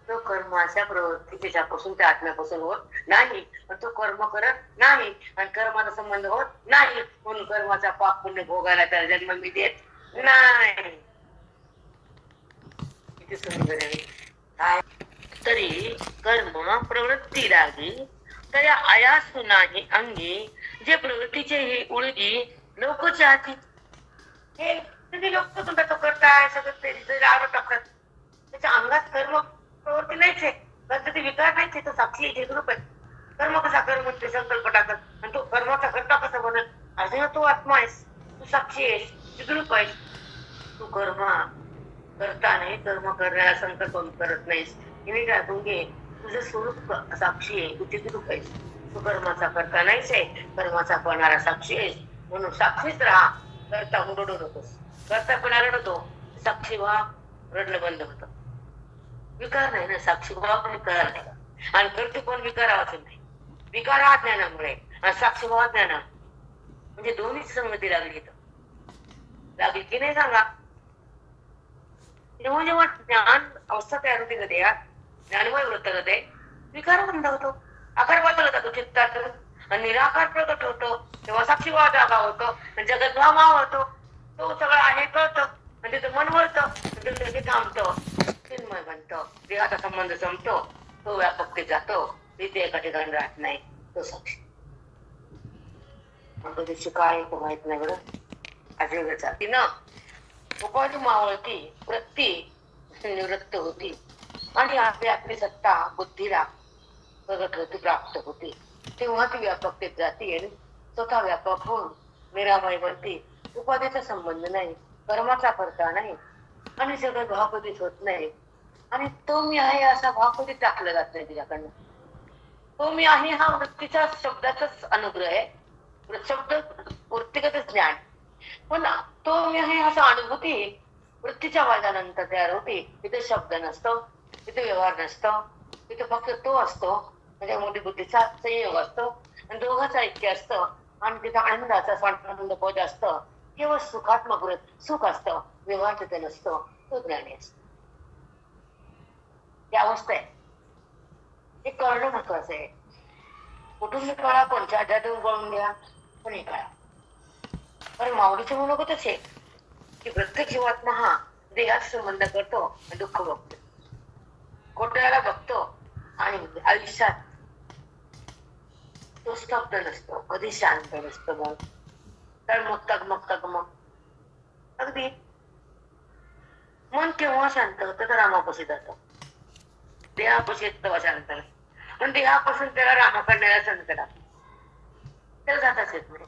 तो कर्माच्या प्रवृत्ती त्याच्यापासून त्या आत्म्यापासून होत नाही. तो कर्म करत नाही आणि कर्माचा संबंध होत नाही. म्हणून कर्माचा पाप पुण्य भोगायला त्याला जन्म मी देत नाही. किती सुंदर आहे. काय तरी कर्म प्रवृत्ती लागी तया आयासु नाही अंगी. जे प्रवृत्तीचे हे उळगी लोक चाहती. हे तुम्ही लोक तुमचा तो करताय सगळं ते आवड टाकतात. त्याच्या अंगात कर्म प्रवृत्ती नाहीच आहे. ते विकार नाहीच आहे. तो साक्षी चिद्रूप आहे. कर्म कसा कर्म ते संकल्प टाकत आणि तो कर्माचा करता कसा बनत? अजून तू आत्मा आहेस, तू साक्षी आहेस, चिद्रूप आहेस. तू कर्म करता नाही, कर्म करण्याला संकल्प करत नाहीस. हे काय तुझे तुझं स्वरूप साक्षी आहे, तू चिद्रूप आहेस. तू कर्माचा करता नाहीच आहे, कर्माचा करणारा साक्षी आहेस. म्हणून साक्षीच राहा. करता रडू नकोस. करतापणा रडतो, साक्षी भाव रडणं बंद होतं. विकार नाही ना, साक्षी भाव विकार नाही. आणि करते पण विकारावाचं नाही. विकार हा ज्ञानामुळे आणि साक्षी भाव ज्ञाना म्हणजे दोन्हीच संगती लागली. लागली की नाही सांगा? जेव्हा जेव्हा ज्ञान अवस्था तयार होती कधी ज्ञानमय वृत्त होते, विकार बंद होतो. आकार बदल होता तो चित्तातून आणि निराकार प्रकट होतो. तेव्हा साक्षी भाव जागा होतो आणि जगत भाव होतो. तो सगळं आहे कळतं म्हणजे ते मन वळतं, ते थांबतो, चिन्मय बनतो. देहाचा संबंध संपतो, तो व्यापकतेत जातो. तिथे एका ठिकाणी राहत नाही. तो साक्षी कधीची काय तो माहित नाही बरं. अजूनचा तिनं उपाधी मावळती, वृत्ती निवृत्त होती आणि आपली आपली सत्ता बुद्धीला प्रगट होती, प्राप्त होती. तेव्हा ती व्यापकतेत जाते आणि स्वतः व्यापक होऊन निरामय बनते. उपाधीचा संबंध नाही, कर्माचा करता नाही आणि सगळं भाव कधीच होत नाही. आणि तो मी आहे असा भाव कधी टाकला जात नाही तिच्याकडनं. तो मी आहे हा वृत्तीचा शब्दाचाच अनुग्रह आहे. शब्द वृत्तिगतच ज्ञान. पण तो मी आहे असा अनुभूती वृत्तीच्या वादानंतर तयार होते. तिथे शब्द नसतो, तिथे व्यवहार नसतो, तिथे फक्त तो असतो. त्याच्यामध्ये बुद्धीचा संयोग असतो आणि दोघांचा ऐक्य असतं आणि तिथे आनंदाचा स्वानंद बोध असतं. केवळ सुखात्मक सुख असतं, व्यवहार तिथे नसतो. तो ज्ञानी असतो. ती अवस्था आहे. हे कळणं महत्वाचं आहे. कुठून कळा, कोणत्या आध्यातून कळून घ्या, पण हे कळा. कारण माऊलीचं मनोगतच आहे की प्रत्येक जीवात्मा हा देहात संबंध करतो आणि दुःख बघतो, कोट्याला बघतो आणि आयुष्यात तो स्तब्ध नसतो, कधी शांत नसतो. मग तगमग अगदी मन केव्हा शांत होतं तर रामापाशी जातं. देहापाशी तेव्हा शांत नाही. पण देहापासून त्याला रामाकडण्याला संत लागतो, त्याला जाताच येत नाही.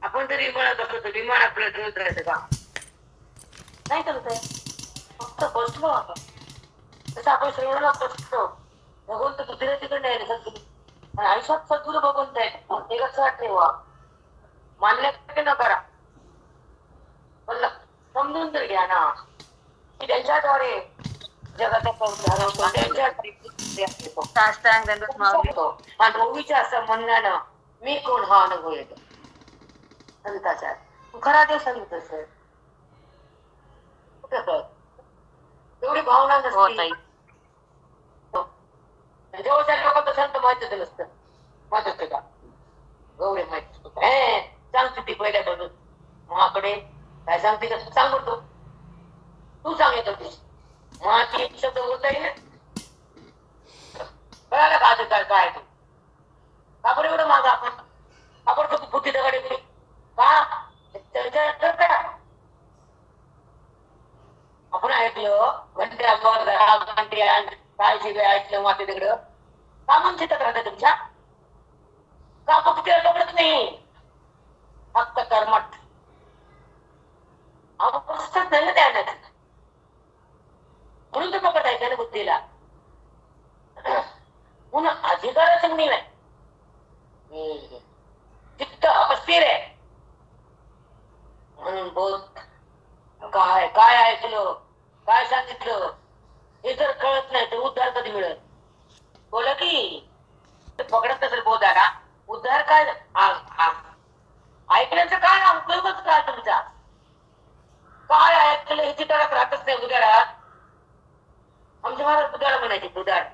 आपण तर विमानात बसतो, विमान आपल्याला ठेवत राहायचं का? नाही करत आहे. फक्त बसलो आपण. तसं आपण श्रेणाला बसतो. भगवंत बुद्धीला तिकडे यायला सद्गुरू आणि आयुष्यात सद्गुरू भगवंत आहे. हे लक्षात ठेवा. मान्य न करा, पण समजून तर घ्या ना की त्यांच्याद्वारे जगाचा ओवीच्या संबंधानं मी कोण हा अनुभव येतो. संताचा खरा ते संत असेल कुठे कळत एवढी भावना नसते. जवळच्या लोकांचं संत माहितच नसतं. माहित असतं का? गवळे माहित असतो हे सांगतो ती पहिल्या बघून माकडे काय सांगते का? सांग म्हणतो तू सांगितलं होतीस माती एक शब्द बोलता येईल कळालं का अधिकार काय तो का बरं एवढं मागं आपण आपण तो बुद्धी दगडे करू का विचार करता आपण ऐकलं घंटे काय शिवाय ऐकलं माती तिकडं का म्हणते तक्रार तुमच्या का बुद्धी पकडत नाही फक्त कर्मठ अवस्थाच नाही ना त्या म्हणून तो पकडायचा ना बुद्धीला म्हणून अधिकारच नाही चित्त अस्थिर आहे म्हणून बोध काय काय ऐकलं काय सांगितलं हे जर कळत नाही तर उद्धार कधी मिळत बोला की पकडत असेल बोधाला उद्धार काय ऐकण्याचा काय उपयोगच काय तुमचा काय ऐकलं हे चित्रात राहतच नाही उद्यारात आमच्या महाराज बुधाड म्हणायचे बुधाड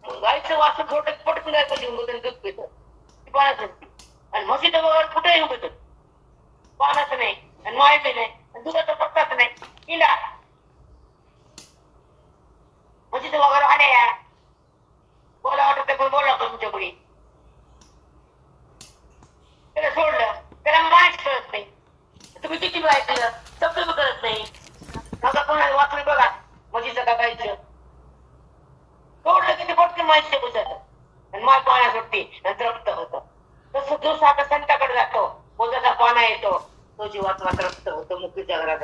गायचं वासं छोट पटकन गायचं घेऊन बघून दूध पितं पाण्याचं आणि म्हशीचं वगैरे कुठे येऊन पितं पाण्याचं नाही आणि मायचं नाही आणि दुधाचा पत्ताच नाही इला म्हशीचं वगैरे आले या बोला वाटत पण बोला तुमच्या पुढे त्याला सोडलं त्याला माहीत कळत नाही तुम्ही किती ऐकलं शब्द कळत नाही माझा कोणाला वाचलं बघा म्हशीचं का गायचं सोडलं किती पटकन माहिती बुजत आणि माय पाण्या सुटती आणि तृप्त होतं तसं जो साठा संताकडे जातो बोधाचा पाना येतो तो जीवात्मा तृप्त होतो मुक्तीच्या घरात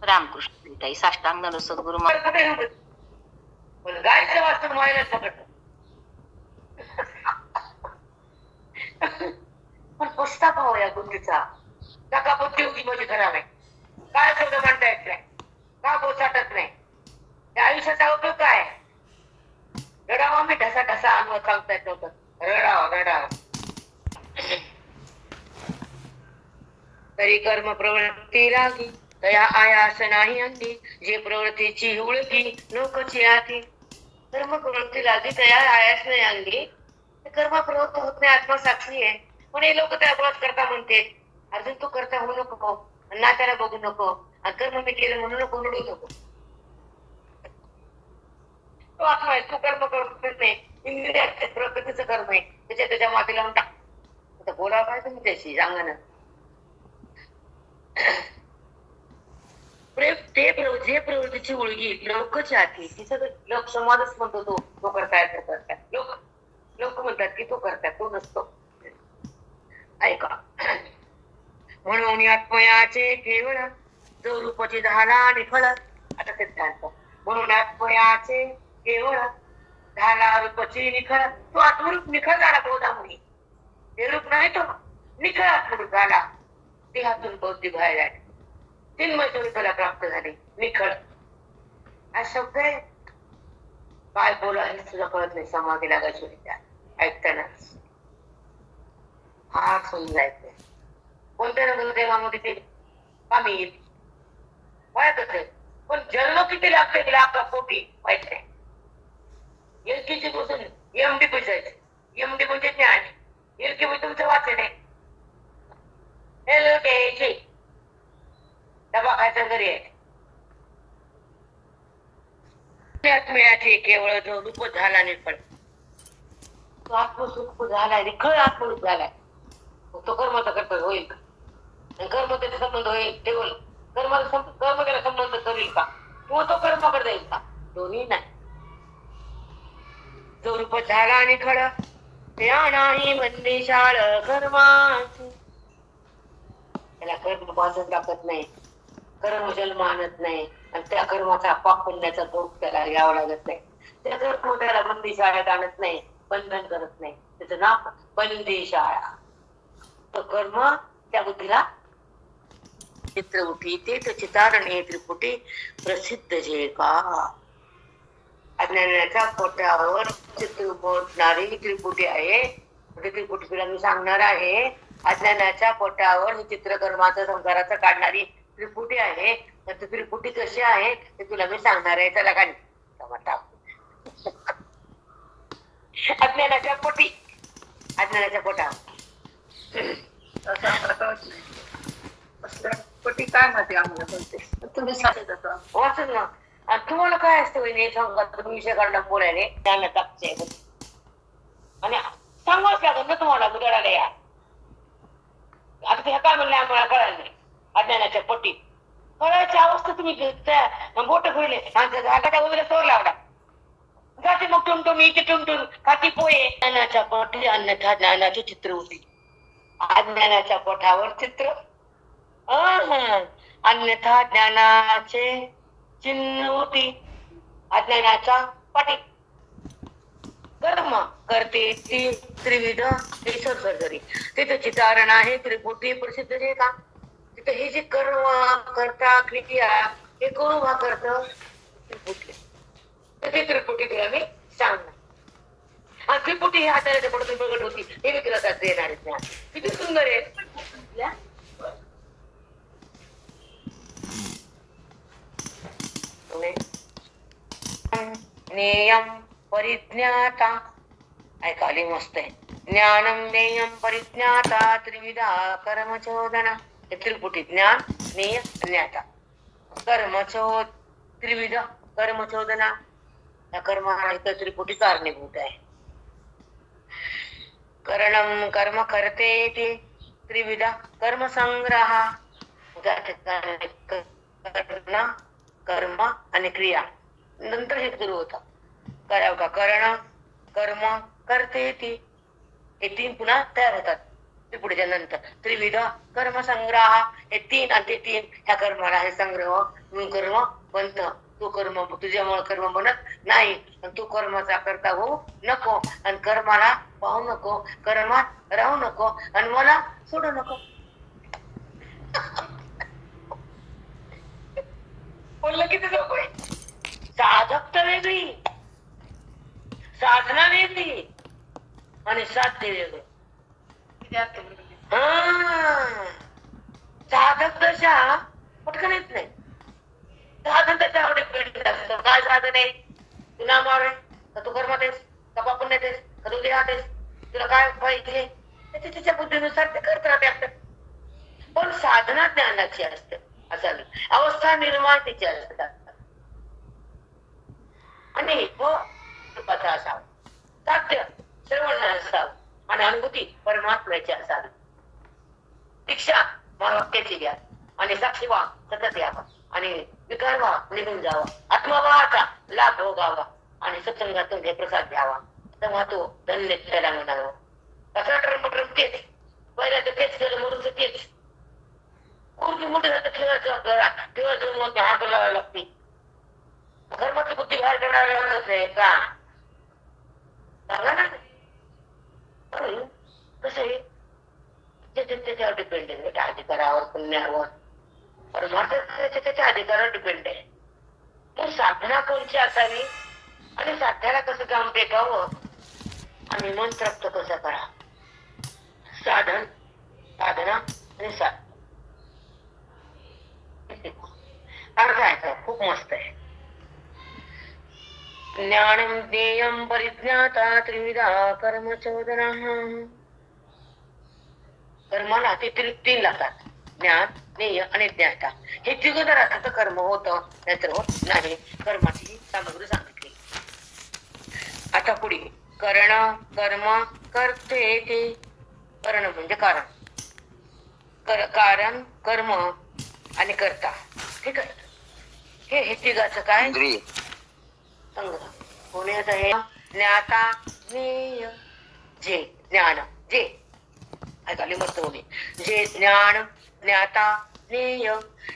रामकृष्ण ताई साष्टांग सद्गुरु पण गायचं वाचून व्हायलाच पकडत पण पश्चाताप या बुद्धीचा का बुद्धी होती माझी खराब आहे काय शब्द म्हणता येत नाही का बोचाटत नाही त्या आयुष्याचा उपयोग काय रडावा मी ढसा ढसा अनुभव सांगता येत नव्हतं रडावा तरी कर्म प्रवृत्ती लागी तया आयास नाही अंगी जे प्रवृत्तीची उळगी लोकची आती कर्म प्रवृत्ती लागी तया आयास नाही अंगी कर्म प्रवृत्त होत नाही आत्मसाक्षी आहे पण हे लोक त्या अपराध करता म्हणते अजून तू करता होऊ नको नात्याला बघू नको आणि कर्म मी केलं म्हणून नको रडू नको तो आत्मा आहे तू कर्म करत नाही इंद्रिय प्रकृतीचं कर्म आहे त्याच्या माती लावून टाक आता बोलावं काय तुम्ही त्याशी सांगानं जे प्रवृत्तीची उलगी लोकची आती ती सगळं लोक समाजच म्हणतो तो करताय लोक म्हणतात की तो करताय तो नसतो ऐका म्हणून आत्मयाचे केवळ जो रूपाची झाला आणि फळ आता सिद्धांत म्हणून आत्मयाचे केवळ झाला रूपाची निखळ तो आत्मरूप निखळ झाला बोधामुळे ते रूप नाही तो निखळ आत्मरूप झाला देहातून बौद्धिक बाहेर आले चिन्मय स्वरूपाला प्राप्त झाले निखळ हा शब्द आहे काय बोला हे सुद्धा कळत नाही समाधीला गजवली ऐकताना फार समजायचं कोणत्या ना कोणत्या देवामध्ये ते कामी येईल वायकच आहे पण जन्म किती लागते की लाख कोटी माहित नाही एलकीची बसून एमडी पुसायचं एमडी म्हणजे ज्ञान एलकी म्हणजे तुमचं वाचन आहे एलके डबा खायचा घरी आहे आत्मयाचे केवळ जो रूप झाला निर्फळ तो आत्मस्वरूप झालाय निखळ आत्मरूप झालाय तो कर्माचा कर्तव्य होईल का कर्म त्याचा संबंध होईल ते बोल कर्म त्याला संबंध करील का किंवा तो कर्माकडे जाईल का दोन्ही नाही जो रूप झाला निखळ त्या नाही मंदी शाळ कर्माची त्याला कर्म बांधत टाकत नाही कर्म जन्म आणत नाही आणि त्या कर्माचा पाप पुण्याचा भोग त्याला घ्यावा लागत नाही त्या कर्म त्याला बंदी शाळेत आणत नाही बंधन करत नाही त्याचं नाव बंदी शाळा तो कर्म त्या बुद्धीला चित्र उठी ते चितारणे त्रिपुटी प्रसिद्ध जे का अज्ञानाच्या पोट्यावर चित्र उमटणारी त्रिपुटी आहे त्रिपुटी तुला मी सांगणार आहे अज्ञानाच्या पोट्यावर ही चित्रकर्माचं संसाराचं काढणारी त्रिपुटी आहे तर त्रिपुटी कशी आहे ते तुला मी सांगणार आहे चला का अज्ञानाच्या पोटी अज्ञानाच्या पोटावर तसं आम्हाला कळत नाही. असल्या पटी काय माहिती आम्हाला कळते. तुम्ही सांगत होता वाचत ना. आणि तुम्हाला काय असतं वहिनी सांगा, तुम्ही विषय काढला बोलायला त्यांना टाकते आणि सांगावंच लागत ना तुम्हाला बुधाडाला या. आता ते काय म्हणले आम्हाला कळायला नाही. अज्ञानाच्या पट्टी कळायची अवस्था तुम्ही बोट फिरले हाताच्या वगैरे चोर लावला जाते मग टुमटुम इथे टुमटुम खाती पोहे. ज्ञानाच्या पट्टी अन्यथा ज्ञानाची चित्र होती. अज्ञानाच्या पोटावर चित्र अन्यथा ज्ञानाचे चिन्ह होती. अज्ञानाच्या पाठी कर्म करते ती त्रिविध ईश्वर सर्जरी. तिथे चितारण आहे त्रिपुटी प्रसिद्ध आहे का. तिथे हे जे कर्म करता क्रिया हे कोण उभा करत त्रिपुटी. ते त्रिपुटी तुला मी सांगणार. आणि त्रिपुटी ही हाताळ्याच्या पडून प्रगट होती. हे मी तुला त्यात देणार ज्ञान किती सुंदर आहे. ज्ञेयम परिज्ञाता ऐकाली मस्त आहे. ज्ञानम ज्ञेयम परिज्ञाता त्रिविधा कर्मचोदना. हे त्रिपुटी ज्ञान ज्ञेय ज्ञाता कर्मचोद त्रिविध कर्मचोदना. या कर्माला इथं त्रिपुटी कारणीभूत आहे. करणम कर्म करते ते त्रिविधा कर्म संग्रह. कर्म आणि क्रिया नंतर हे सुरू होतं. करावं का करण कर्म करते ती हे तीन पुन्हा तयार होतात त्रिपुटीच्या नंतर. त्रिविध कर्म संग्रह हे तीन आणि ते तीन ह्या कर्माला हे संग्रह कर्म बनत. तू कर्म तुझ्यामुळे कर्म बनत नाही. तू कर्माचा करता होऊ नको आणि कर्माला पाहू नको. कर्मात राहू नको आणि मला सोडू नको. बोललं किती लोक आहे. साधकता वेगळी साधना वेगळी आणि साध्य वेगळं. साधक दशा पटकन येत नाही. साधन त्याच्यावर डिपेंड असतं. काय साधन आहे. तू नामावर आहे का तू कर्मात आहेस का पापून येतेस का तू देहात आहेस. तुला काय पाहिजे त्याच्या बुद्धीनुसार ते करत राहते आपलं. पण साधना ज्ञानाची असते असावी. अवस्था निर्माण तिची असतात आणि कृपाचा असावा. साध्य श्रवण असावं आणि अनुभूती परमात्म्याची असावी. दीक्षा महावाक्याची घ्या आणि साक्षी व्हा सतत यावा आणि विकार व्हा निघून जावा. आत्मभावाचा लाभ भोगावा आणि सत्संगातून हे प्रसाद घ्यावा. तेव्हा तो धन्य त्याला म्हणावा. कसा टर्म तेच पहिल्या तेच केलं म्हणून तेच खूप मोठे ठेवायचं मग हात लावायला लागते. धर्माची बुद्धी बाहेर काढायला लागत नाही का. कसं आहे त्याच्यावर डिपेंड आहे. त्या अधिकारावर पुण्यावर परमार्थ त्याच्या अधिकारावर डिपेंड आहे. मग साधना कोणची असावी आणि साध्याला कसं काम टेकावं आणि मन तृप्त कसं करा. साधन साधना आणि साधना अर्थ आहे. खूप मस्त आहे. ज्ञानम ज्ञेयम परिज्ञाता त्रिविधा कर्मचोदना. कर्माला ते तीन लागतात. ज्ञान ज्ञेय आणि ज्ञाता. हे तिघं असतं तर कर्म होतं नाहीतर होत नाही. कर्माची सामग्री सांगितली. आता पुढे करण कर्म करते ते. करण म्हणजे कारण कारण कर्म आणि करता. ठीक आहे. हे तिघाचं काय संग्रह होण्याचं हे ज्ञाता ज्ञेय जे ज्ञान जे ऐकाली मस्त होणे. जे ज्ञान ज्ञाता ज्ञेय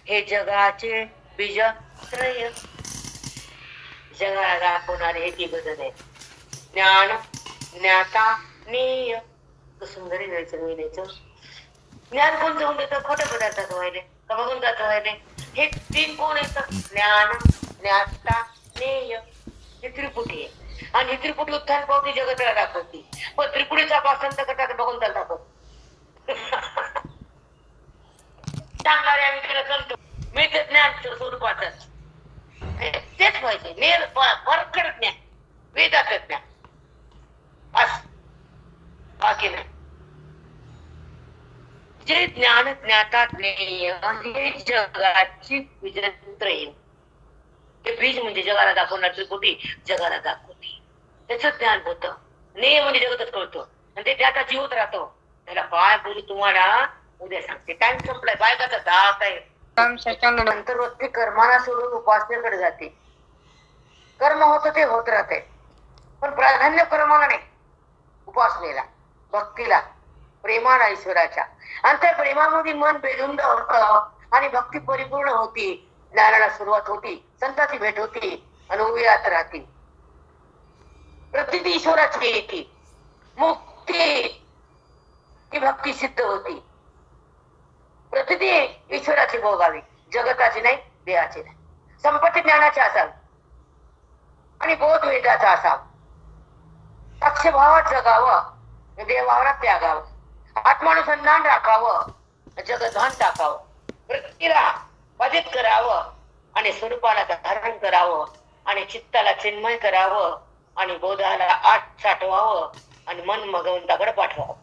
हे जगाचे बीज त्रय. जगाला दाखवणारे हे तिघ जण आहेत. ज्ञान ज्ञाता ज्ञेय. सुंदरी जायचं मिळायचं. ज्ञान कोणतं होऊन देतं. खोट्या पदार्थात व्हायले का बघून जात व्हायले. हे तीन कोण येतं. ज्ञान ज्ञाता ज्ञेय ही त्रिपुटी आहे. आणि ही त्रिपुटी उत्थान पावती जगताला दाखवती. पण त्रिपुटीचा पासन करता बघून त्याला दाखवत सांगणारे आम्ही त्याला करतो. मी ते ज्ञान स्वरूपातच तेच पाहिजे. परखड ज्ञान वेदाचं ज्ञान बस बाकी नाही. जे ज्ञान ज्ञाता ज्ञेय हे जगाची बीजत्रयी. हे बीज म्हणजे जगाला दाखवणार त्रिपुटी, जगाला दाखवते त्याच ज्ञान होतं. ज्ञेय म्हणजे जगतच कळतो आणि ते ज्ञाता जीवत राहतो. त्याला काय बोलू तुम्हाला उद्या सांगते. टाइम संपलाय. बायकाचा दात आहे. नंतर व्यक्ती कर्माला सोडून उपासनेकडे जाते. कर्म होतं ते होत राहते, पण प्राधान्य कर्माला नाही, उपासनेला, भक्तीला, प्रेमाला, ईश्वराच्या. आणि त्या प्रेमामध्ये मन बेधुंद होतं आणि भक्ती परिपूर्ण होती. ज्ञानाला सुरुवात होती, संतांची भेट होती आणि उभी राहत राहते. प्रतीती ईश्वराची येते. मुक्ती ही भक्ती सिद्ध होती. प्रतीती ईश्वराची भोगावी, जगताची नाही, देहाची नाही. संपत्ती ज्ञानाची असावी आणि बोध वेदाचा असावा. साक्षभावात जगावं, देवावरात त्यागावं, आत्मानुसंधान राखावं, जगद्भान टाकावं, वृत्तीला बाधित करावं आणि स्वरूपाला धारण करावं आणि चित्ताला चिन्मय करावं आणि बोधाला आत साठवावं आणि मन भगवंताकडे पाठवावं.